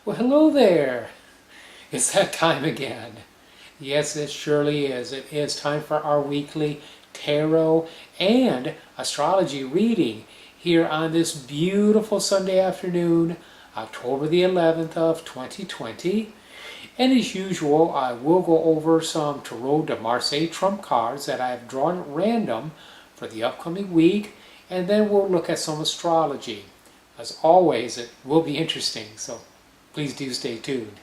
Well, hello there. It's that time again. Yes, it surely is. It is time for our weekly tarot and astrology reading here on this beautiful Sunday afternoon, October the 11th of 2020. And as usual, I will go over some Tarot de Marseille trump cards that I have drawn at random for the upcoming week, and then we'll look at some astrology. As always, it will be interesting, so please do stay tuned.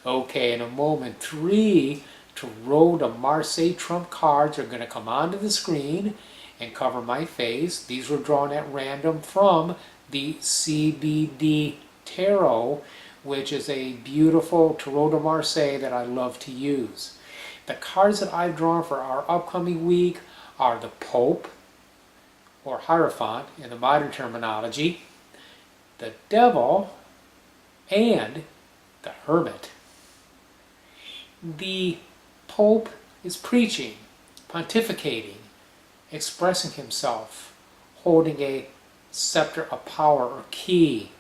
Okay, in a moment, 3 Tarot de Marseille trump cards are going to come onto the screen and cover my face. These were drawn at random from the CBD Tarot, which is a beautiful Tarot de Marseille that I love to use. The cards that I've drawn for our upcoming week are the Pope, or Hierophant in the modern terminology, the Devil, and the Hermit. The Pope is preaching, pontificating, expressing himself, holding a scepter of power, or key,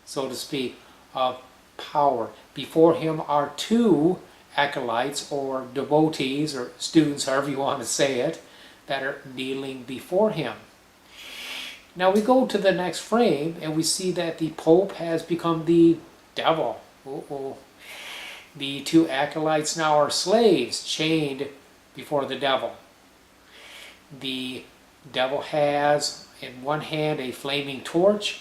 so to speak, of power. Before him are 2 acolytes, or devotees, or students, however you want to say it, that are kneeling before him. Now we go to the next frame and we see that the Pope has become the devil. The 2 acolytes now are slaves chained before the devil. The devil has in one hand a flaming torch.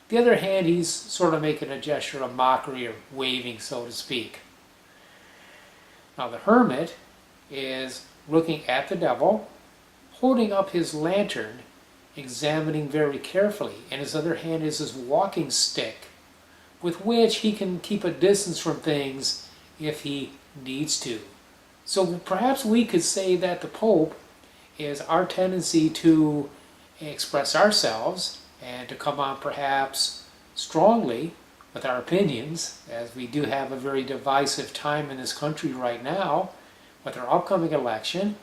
The other hand he's sort of making a gesture of mockery, or waving, so to speak. Now the Hermit is looking at the devil, holding up his lantern, examining very carefully. In his other hand is his walking stick, with which he can keep a distance from things if he needs to. So perhaps we could say that the Pope is our tendency to express ourselves and to come on perhaps strongly with our opinions, as we do have a very divisive time in this country right now with our upcoming election.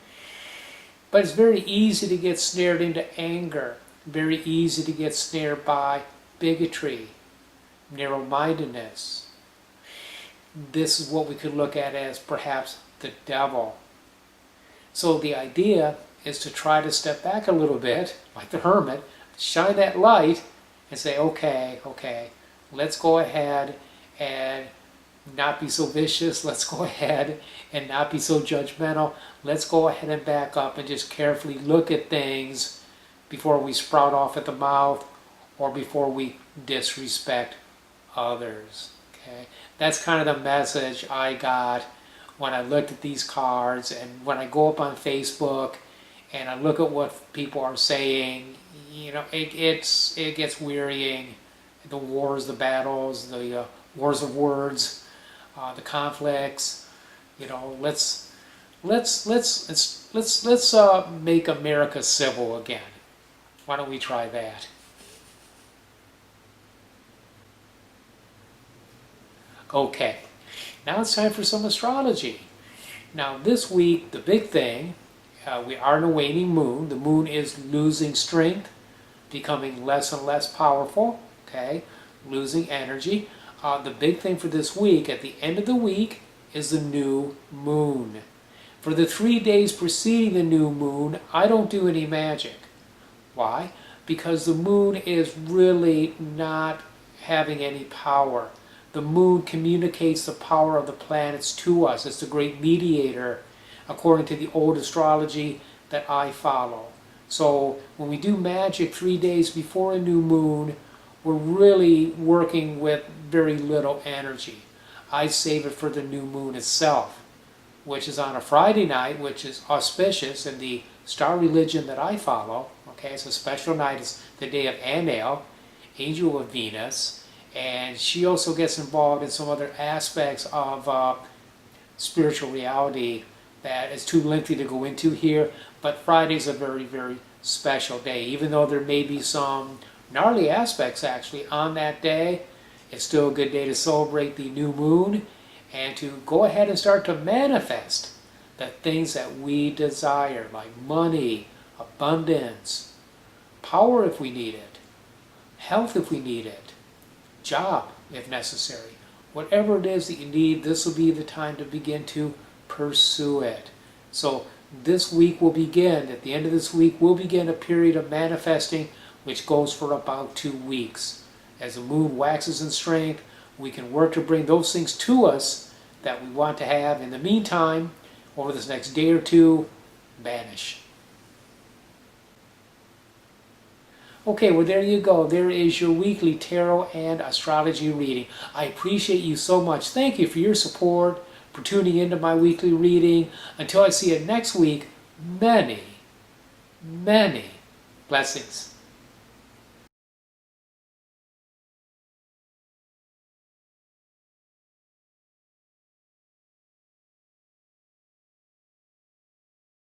But it's very easy to get snared into anger, very easy to get snared by bigotry, narrow-mindedness. This is what we could look at as perhaps the devil. So the idea is to try to step back a little bit, like the Hermit, shine that light and say, okay, let's go ahead and not be so vicious. Let's go ahead and not be so judgmental. Let's go ahead and back up and just carefully look at things before we sprout off at the mouth or before we disrespect others. Okay, that's kind of the message I got when I looked at these cards, and when I go up on Facebook and I look at what people are saying. You know, it gets wearying. The wars, the battles, the wars of words, the conflicts. You know, let's make America civil again. Why don't we try that? Okay, now it's time for some astrology. Now this week, the big thing, we are in a waning moon. The moon is losing strength, becoming less and less powerful, okay, losing energy. The big thing for this week, at the end of the week, is the new moon. For the 3 days preceding the new moon, I don't do any magic. Why? Because the moon is really not having any power. The moon communicates the power of the planets to us. It's the great mediator, according to the old astrology that I follow. So when we do magic 3 days before a new moon, we're really working with very little energy. I save it for the new moon itself, which is on a Friday night, which is auspicious in the star religion that I follow. Okay, it's a special night. It's the day of Anil, angel of Venus, and she also gets involved in some other aspects of spiritual reality that is too lengthy to go into here. But Friday's a very, very special day. Even though there may be some gnarly aspects actually on that day, it's still a good day to celebrate the new moon and to go ahead and start to manifest the things that we desire, like money, abundance, power if we need it, health if we need it, job if necessary. Whatever it is that you need, this will be the time to begin to pursue it. So this week will begin, at the end of this week, we'll begin a period of manifesting which goes for about 2 weeks. As the moon waxes in strength, we can work to bring those things to us that we want to have. In the meantime, over this next day or two, banish. Okay, well there you go. There is your weekly tarot and astrology reading. I appreciate you so much. Thank you for your support, for tuning into my weekly reading. Until I see you next week, many, many blessings.